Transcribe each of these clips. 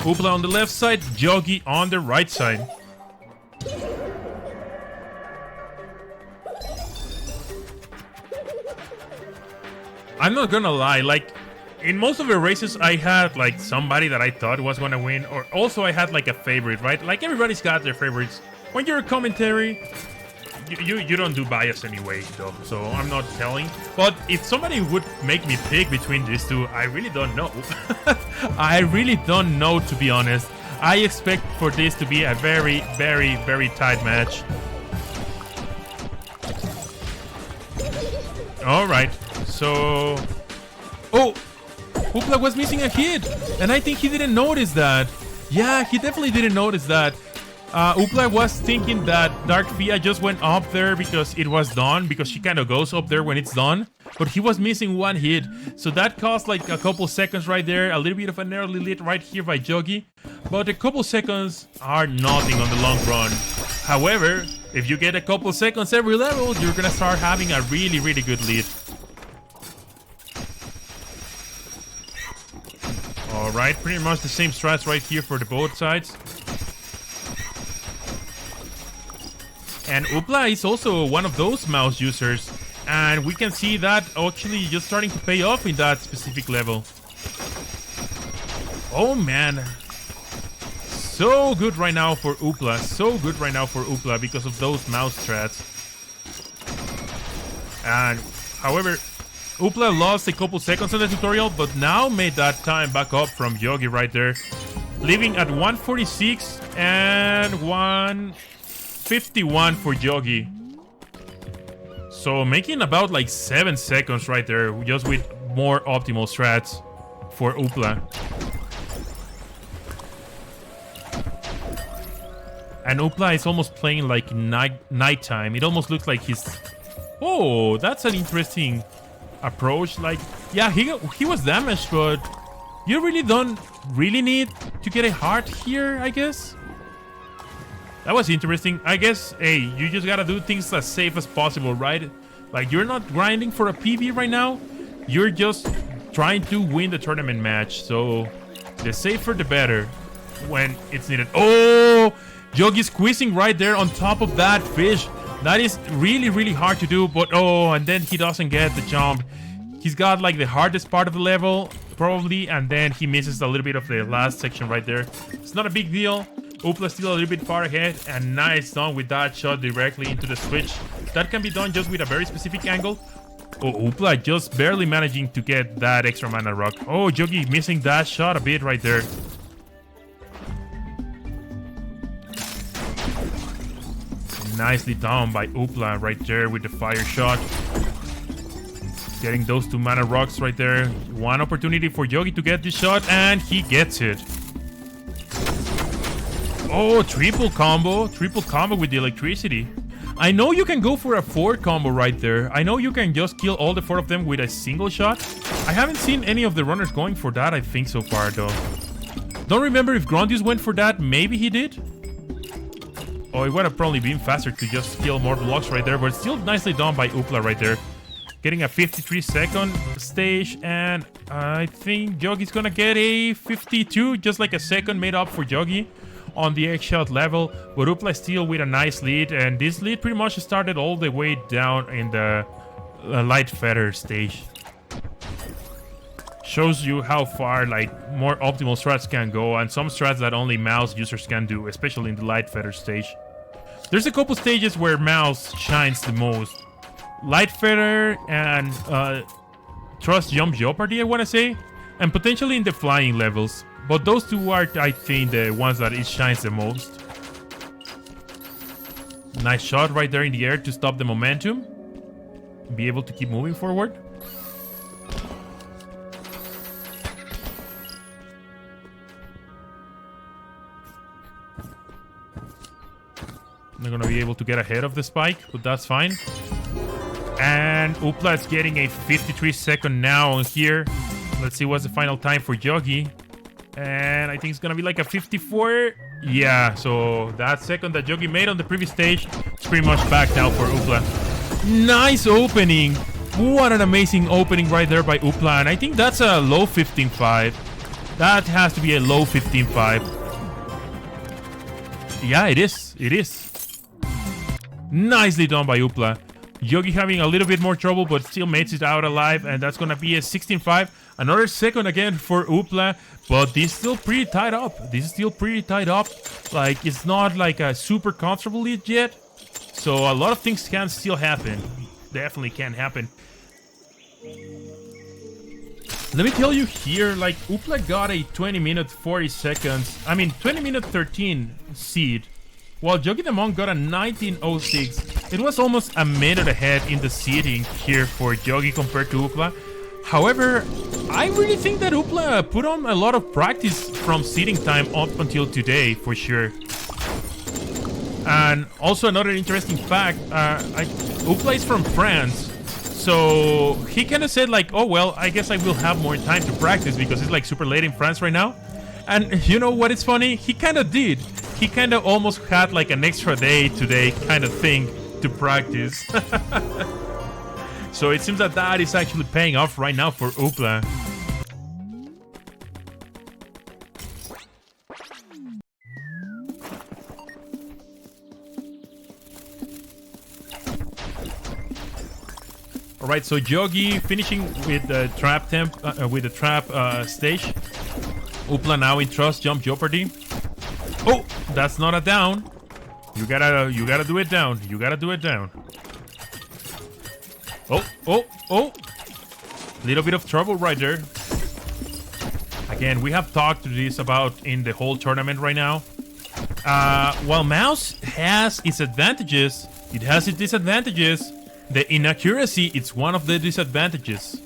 Oopla on the left side, Yogi on the right side. I'm not gonna lie, like, in most of the races, I had, like, somebody that I thought was gonna win, or also I had, like, a favorite, right? Like, everybody's got their favorites. When you're a commentary, you don't do bias anyway, though, so I'm not telling. But if somebody would make me pick between these two, I really don't know. I really don't know, to be honest. I expect for this to be a very, very, very tight match. Alright, so... Oh! Oopla was missing a hit, and I think he didn't notice that. Yeah, he definitely didn't notice that. Oopla was thinking that Dark Fia just went up there because it was done, because she kind of goes up there when it's done. But he was missing one hit, so that cost like a couple seconds right there. A little bit of an early lead right here by Yogi, but a couple seconds are nothing on the long run. However, if you get a couple seconds every level, you're gonna start having a really, really good lead. Alright, pretty much the same strats right here for the both sides. And Oopla is also one of those mouse users, and we can see that actually just starting to pay off in that specific level. Oh man, so good right now for Oopla, so good right now for Oopla because of those mouse strats. And however, Oopla lost a couple seconds on the tutorial, but now made that time back up from Yogi right there, leaving at 146 and 151 for Yogi. So making about like 7 seconds right there, just with more optimal strats for Oopla. And Oopla is almost playing like nighttime. It almost looks like he's... Oh, that's an interesting approach. Like, yeah, he was damaged, but you really don't really need to get a heart here, I guess. That was interesting. I guess, hey, you just gotta do things as safe as possible, right? Like, you're not grinding for a PB right now. You're just trying to win the tournament match. So, the safer the better when it's needed. Oh, Yogi squeezing right there on top of that fish. That is really, really hard to do. But, oh, and then he doesn't get the jump. He's got, like, the hardest part of the level, probably. And then he misses a little bit of the last section right there. It's not a big deal. Oopla still a little bit far ahead, and nice done with that shot directly into the switch. That can be done just with a very specific angle. Oh, Oopla just barely managing to get that extra mana rock. Oh, Yogi missing that shot a bit right there. Nicely done by Oopla right there with the fire shot. Getting those 2 mana rocks right there. One opportunity for Yogi to get this shot, and he gets it. Oh, triple combo with the electricity. I know you can go for a 4 combo right there. I know you can just kill all the 4 of them with a single shot. I haven't seen any of the runners going for that, I think, so far, though. Don't remember if Grondius went for that. Maybe he did. Oh, it would have probably been faster to just kill more blocks right there, but still nicely done by Oopla right there. Getting a 53-second stage, and I think Yogi's gonna get a 52, just like a second made up for Yogi on the egg-shot level, but Oopla still with a nice lead, and this lead pretty much started all the way down in the light feather stage. Shows you how far like more optimal strats can go, and some strats that only mouse users can do, especially in the light feather stage. There's a couple stages where mouse shines the most. Light feather and Trust Jump Jeopardy, I want to say, and potentially in the flying levels. But those two are, I think, the ones that it shines the most. Nice shot right there in the air to stop the momentum. Be able to keep moving forward. Not gonna be able to get ahead of the spike, but that's fine. And Oopla is getting a 53-second now on here. Let's see what's the final time for Yogi. And I think it's gonna be like a 54. Yeah, so that second that Yogi made on the previous stage is pretty much back now for Oopla. Nice opening. What an amazing opening right there by Oopla. And I think that's a low 15-5. That has to be a low 15.5. Yeah, it is. It is. Nicely done by Oopla. Yogi having a little bit more trouble, but still makes it out alive, and that's gonna be a 16.5. Another second again for Oopla, but this is still pretty tied up. This is still pretty tied up. Like, it's not like a super comfortable lead yet. So a lot of things can still happen. Definitely can happen. Let me tell you here, like, Oopla got a 20-minute 40 seconds. I mean, 20-minute 13 seed. While YogiDaMonk got a 19.06. It was almost a minute ahead in the seeding here for Yogi compared to Oopla. However, I really think that Oopla put on a lot of practice from seeding time up until today, for sure. And also another interesting fact, Oopla is from France. So he kind of said like, oh, well, I guess I will have more time to practice because it's like super late in France right now. And you know what is funny? He kind of did. He kind of almost had like an extra day today kind of thing to practice. So it seems that that is actually paying off right now for Oopla. All right, so Yogi finishing with the trap stage. Oopla now in Trust Jump Jeopardy. Oh, that's not a down. You gotta do it down. You gotta do it down. Oh. Little bit of trouble right there. Again, we have talked to this about in the whole tournament right now. While Mouse has its advantages, it has its disadvantages. The inaccuracy, it's one of the disadvantages.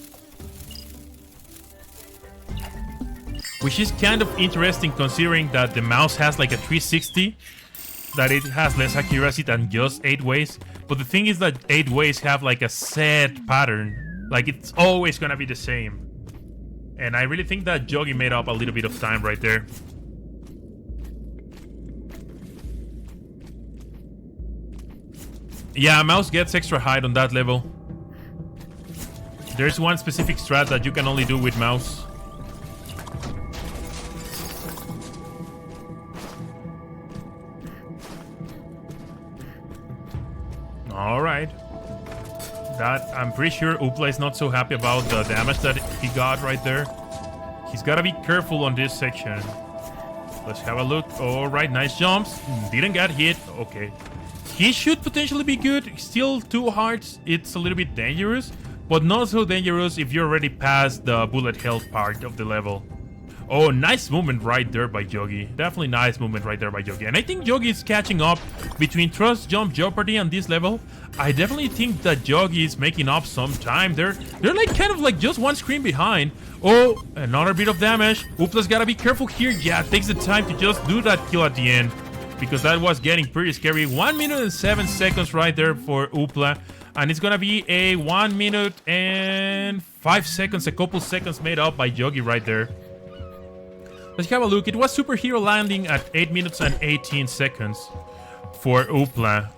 Which is kind of interesting considering that the Mouse has like a 360. That it has less accuracy than just 8 ways. But the thing is that 8 ways have like a set pattern. Like it's always gonna be the same. And I really think that Yogi made up a little bit of time right there. Yeah, Mouse gets extra height on that level. There's one specific strat that you can only do with Mouse. Alright. That, I'm pretty sure Oopla is not so happy about the damage that he got right there. He's gotta be careful on this section. Let's have a look. Alright, nice jumps. Didn't get hit. Okay. He should potentially be good. Still 2 hearts. It's a little bit dangerous, but not so dangerous if you're already past the bullet health part of the level. Oh, nice movement right there by Yogi. Definitely nice movement right there by Yogi. And I think Yogi is catching up between Trust Jump Jeopardy and this level. I definitely think that Yogi is making up some time. They're like kind of like just one screen behind. Oh, another bit of damage. Oopla's gotta be careful here. Yeah, it takes the time to just do that kill at the end, because that was getting pretty scary. 1 minute and 7 seconds right there for Oopla. And it's gonna be a 1 minute and 5 seconds, a couple seconds made up by Yogi right there. Let's have a look. It was superhero landing at 8 minutes and 18 seconds for Oopla.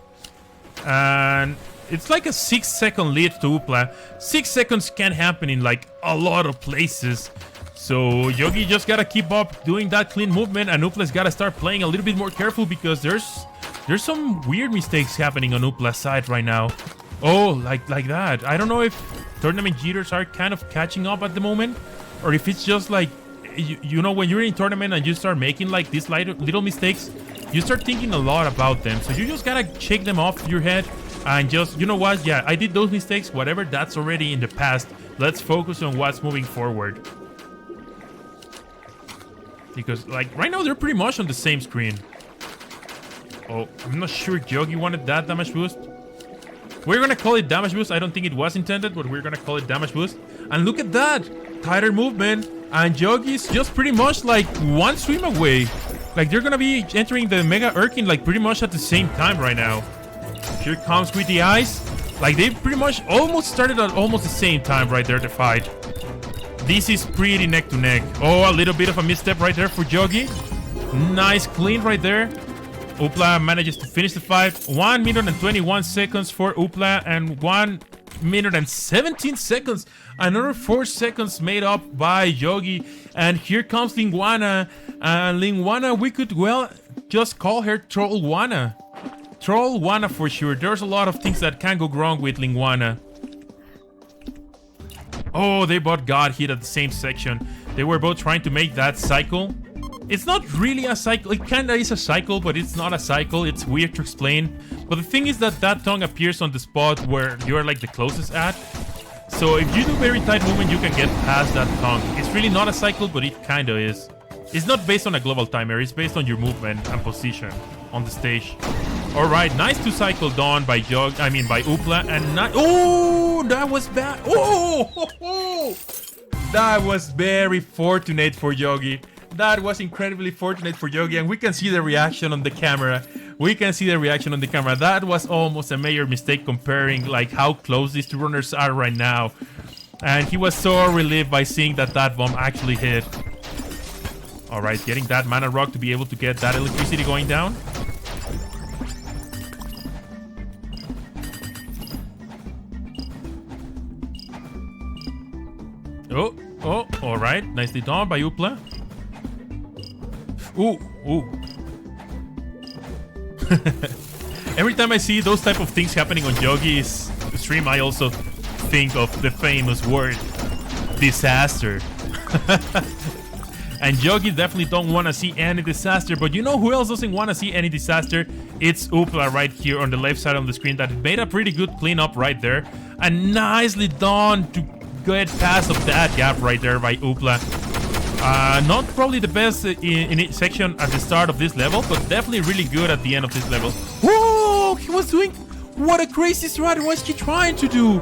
And it's like a 6-second lead to Oopla. 6 seconds can happen in like a lot of places. So Yogi just gotta keep up doing that clean movement, and Oopla's gotta start playing a little bit more careful because there's some weird mistakes happening on Oopla's side right now. Oh, like that. I don't know if tournament jitters are kind of catching up at the moment, or if it's just like, you know, when you're in tournament and you start making like these little mistakes, you start thinking a lot about them. So you just gotta shake them off your head and just, you know what, yeah, I did those mistakes, whatever, that's already in the past. Let's focus on what's moving forward. Because like right now they're pretty much on the same screen. Oh, I'm not sure Yogi wanted that damage boost. We're gonna call it damage boost. I don't think it was intended, but we're gonna call it damage boost. And look at that, tighter movement. And Yogi's just pretty much like one swim away. Like they're gonna be entering the Mega Erkin like pretty much at the same time right now. Here comes with the ice. Like they pretty much almost started at almost the same time right there to fight. This is pretty neck to neck. Oh, a little bit of a misstep right there for Yogi. Nice clean right there. Oopla manages to finish the fight. 1 minute and 21 seconds for Oopla, and 1 minute and 17 seconds. Another 4 seconds made up by Yogi. And here comes Linguana. Linguana, we could, well, just call her Trollwana. Trollwana for sure. There's a lot of things that can go wrong with Linguana. Oh, they both got hit at the same section. They were both trying to make that cycle. It's not really a cycle. It kinda is a cycle, but it's not a cycle. It's weird to explain. But the thing is that that tongue appears on the spot where you're like the closest at. So if you do very tight movement, you can get past that tongue. It's really not a cycle, but it kinda is. It's not based on a global timer. It's based on your movement and position on the stage. All right, nice 2 cycle done by by Oopla, and oh, that was bad. Oh, that was very fortunate for Yogi. That was incredibly fortunate for Yogi, and we can see the reaction on the camera. That was almost a major mistake comparing like how close these 2 runners are right now. And he was so relieved by seeing that that bomb actually hit. All right, getting that mana rock to be able to get that electricity going down. Oh, all right. Nicely done by Oopla. Ooh. Every time I see those type of things happening on Yogi's stream, I also think of the famous word, disaster. And Yogi definitely don't want to see any disaster, but you know who else doesn't want to see any disaster? It's Oopla right here on the left side of the screen that made a pretty good cleanup right there. And nicely done to get past of that gap right there by Oopla. Not probably the best in each section at the start of this level, but definitely really good at the end of this level. Whoa, he was doing... What a crazy strat was he trying to do?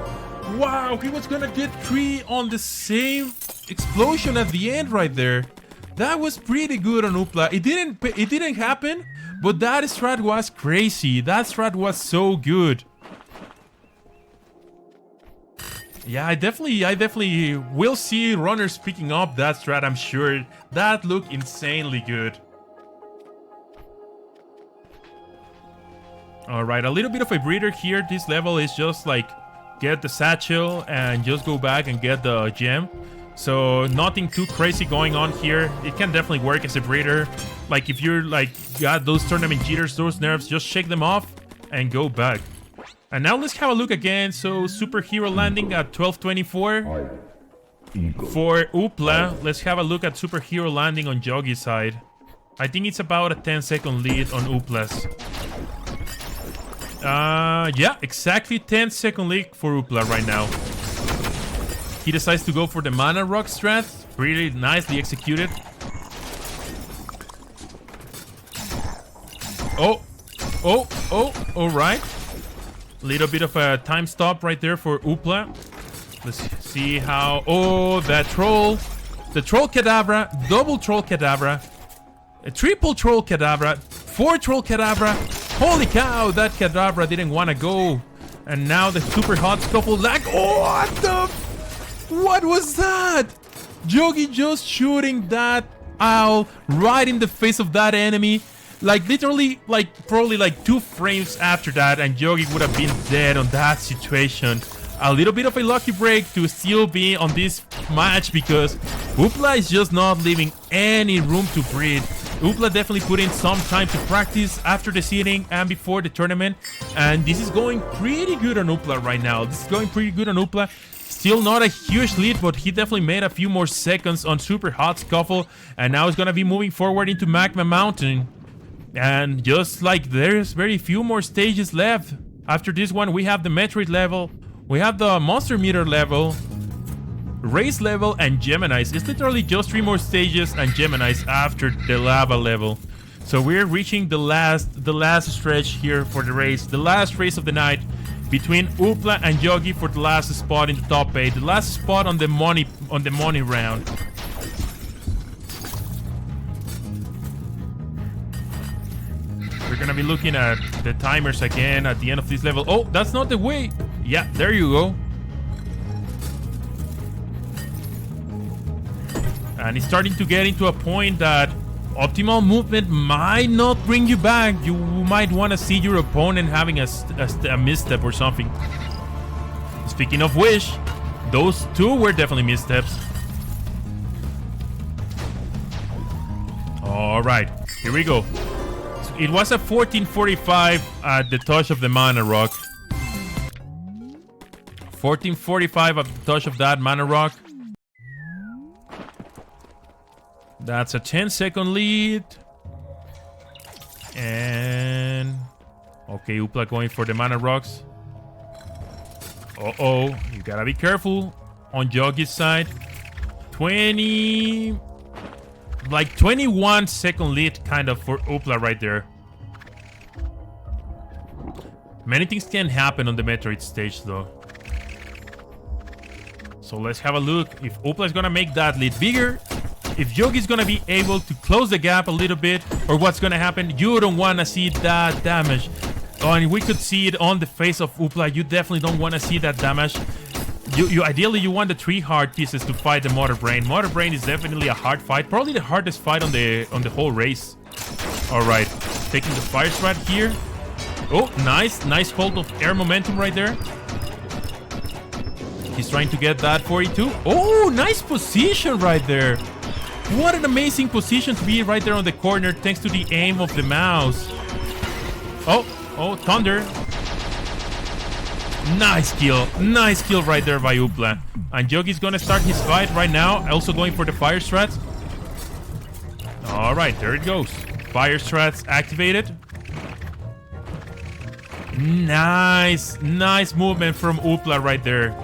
Wow, he was gonna get 3 on the same explosion at the end right there. That was pretty good on Oopla. It didn't happen, but that strat was crazy. That strat was so good. Yeah, I definitely will see runners picking up that strat, I'm sure. That looked insanely good. Alright, a little bit of a breather here. This level is just like get the satchel and just go back and get the gem. So nothing too crazy going on here. It can definitely work as a breather. Like if you're like got those tournament jitters, those nerves, just shake them off and go back. And now let's have a look again. So superhero landing at 12:24 for Oopla. Let's have a look at superhero landing on Yogi's side. I think it's about a 10-second lead on Oopla's. Yeah, exactly 10-second lead for Oopla right now. He decides to go for the mana rock strat. Really nicely executed. Oh, all right. Little bit of a time stop right there for Oopla. Let's see how... Oh, that troll. The troll cadabra. Double troll cadabra. A triple troll cadabra. 4 troll cadabra. Holy cow, that cadabra didn't want to go. And now the super hot scuffle lag. Oh, what the... What was that? Yogi just shooting that owl right in the face of that enemy. Like literally, like probably like 2 frames after that, and Yogi would have been dead on that situation. A little bit of a lucky break to still be on this match because Oopla is just not leaving any room to breathe. Oopla definitely put in some time to practice after the seeding and before the tournament, and this is going pretty good on Oopla right now. Still not a huge lead, but he definitely made a few more seconds on Super Hot Scuffle, and now he's gonna be moving forward into Magma Mountain. And just like there's very few more stages left. After this one, we have the Metroid level, we have the Monster Meter level, Race level, and Gemini's. It's literally just 3 more stages and Gemini's after the Lava level. So we're reaching the last stretch here for the race, the last race of the night between Oopla and Yogi for the last spot in the top 8, the last spot on the money round. We're gonna be looking at the timers again at the end of this level. Oh, that's not the way. Yeah, there you go. And it's starting to get into a point that optimal movement might not bring you back. You might want to see your opponent having a misstep or something. Speaking of which, those two were definitely missteps. All right, here we go. So it was a 14:45 at the touch of the mana rock. 14:45 at the touch of that mana rock. That's a 10-second lead. And okay, Oopla going for the mana rocks. Uh-oh, you gotta be careful on Yogi's side. 21-second lead kind of for Oopla right there. Many things can happen on the Metroid stage though. So let's have a look if Oopla is gonna make that lead bigger, if Yogi's gonna be able to close the gap a little bit, or what's gonna happen. You don't wanna see that damage. Oh, and we could see it on the face of Oopla. You definitely don't wanna see that damage. You ideally you want the 3 heart pieces to fight the Motor Brain. Motor Brain is definitely a hard fight, probably the hardest fight on the whole race. All right, taking the Fire Strat here. Oh, nice hold of air momentum right there. He's trying to get that 42. Oh, nice position right there. What an amazing position to be right there on the corner thanks to the aim of the mouse. Oh, Thunder. Nice kill right there by Oopla. And Yogi's gonna start his fight right now, also going for the Fire Strats. All right, there it goes. Fire Strats activated. Nice movement from Oopla right there.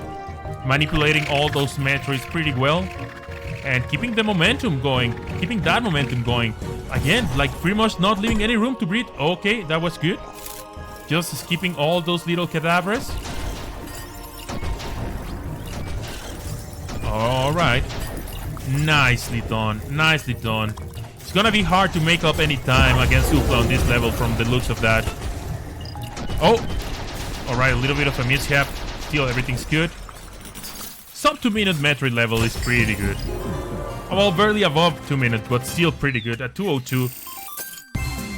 Manipulating all those Metroids pretty well. And keeping the momentum going. Keeping that momentum going. Again, like pretty much not leaving any room to breathe. Okay, that was good. Just skipping all those little cadavers. Alright. Nicely done. Nicely done. It's gonna be hard to make up any time against Oopla on this level from the looks of that. Oh! Alright, a little bit of a mishap. Still, everything's good. Sub 2 minute Metroid level is pretty good. Well, barely above 2 minutes, but still pretty good at 2:02.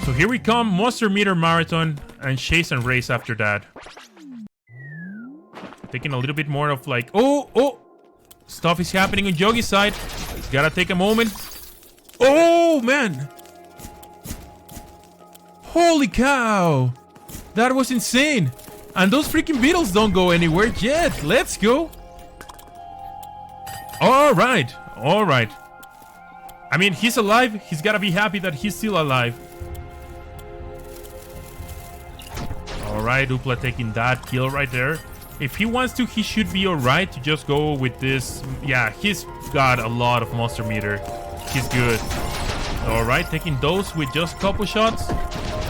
So here we come, Monster Meter Marathon and Chase and Race after that. Taking a little bit more of like, oh! Stuff is happening on Yogi's side. Gotta take a moment. Oh, man! Holy cow! That was insane! And those freaking beetles don't go anywhere yet. Let's go! Alright. I mean, he's alive. He's gotta be happy that he's still alive. Alright, Oopla taking that kill right there. If he wants to, he should be alright to just go with this. Yeah, he's got a lot of monster meter. He's good. Alright, taking those with just a couple shots.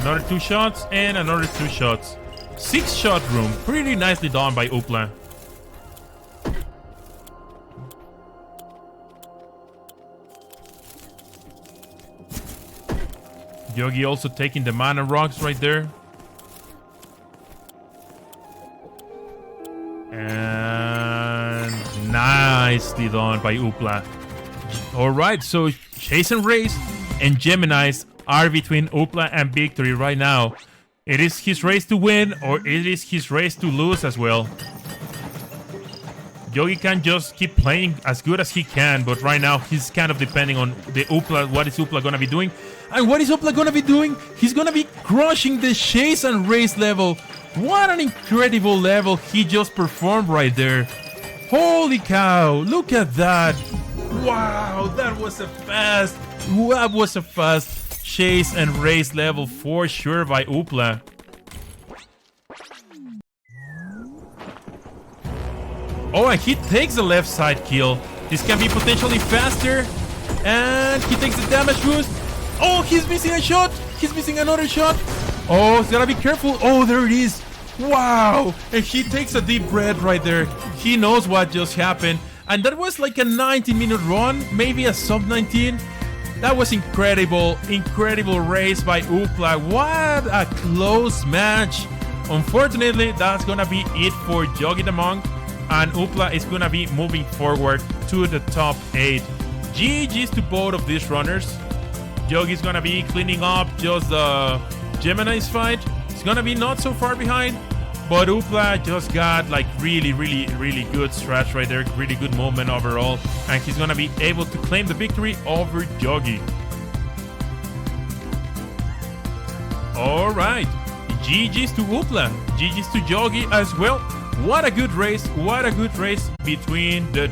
Another 2 shots and another 2 shots. 6-shot room. Pretty nicely done by Oopla. Yogi also taking the mana rocks right there. And nicely done by Oopla. Alright, so Chase and Race and Geminis are between Oopla and victory right now. It is his race to win, or it is his race to lose as well. Yogi can just keep playing as good as he can, but right now he's kind of depending on the Oopla. What is Oopla gonna be doing? And what is Oopla gonna be doing? He's gonna be crushing the Chase and Race level. What an incredible level he just performed right there. Holy cow, look at that. Wow, that was a fast Chase and Race level for sure by Oopla. Oh, and he takes the left side kill. This can be potentially faster. And he takes the damage boost. Oh, he's missing a shot. He's missing another shot. Oh, he's gotta be careful. Oh, there it is. Wow. And he takes a deep breath right there. He knows what just happened. And that was like a 90-minute run. Maybe a sub-19. That was incredible. Incredible race by Oopla. What a close match. Unfortunately, that's gonna be it for YogiDaMonk. And Oopla is gonna be moving forward to the top 8. GG's to both of these runners. Yogi's gonna be cleaning up just the Gemini's fight. He's gonna be not so far behind. But Oopla just got like really good stretch right there. Really good moment overall. And he's gonna be able to claim the victory over Yogi. Alright. GG's to Oopla. GG's to Yogi as well. What a good race. What a good race between the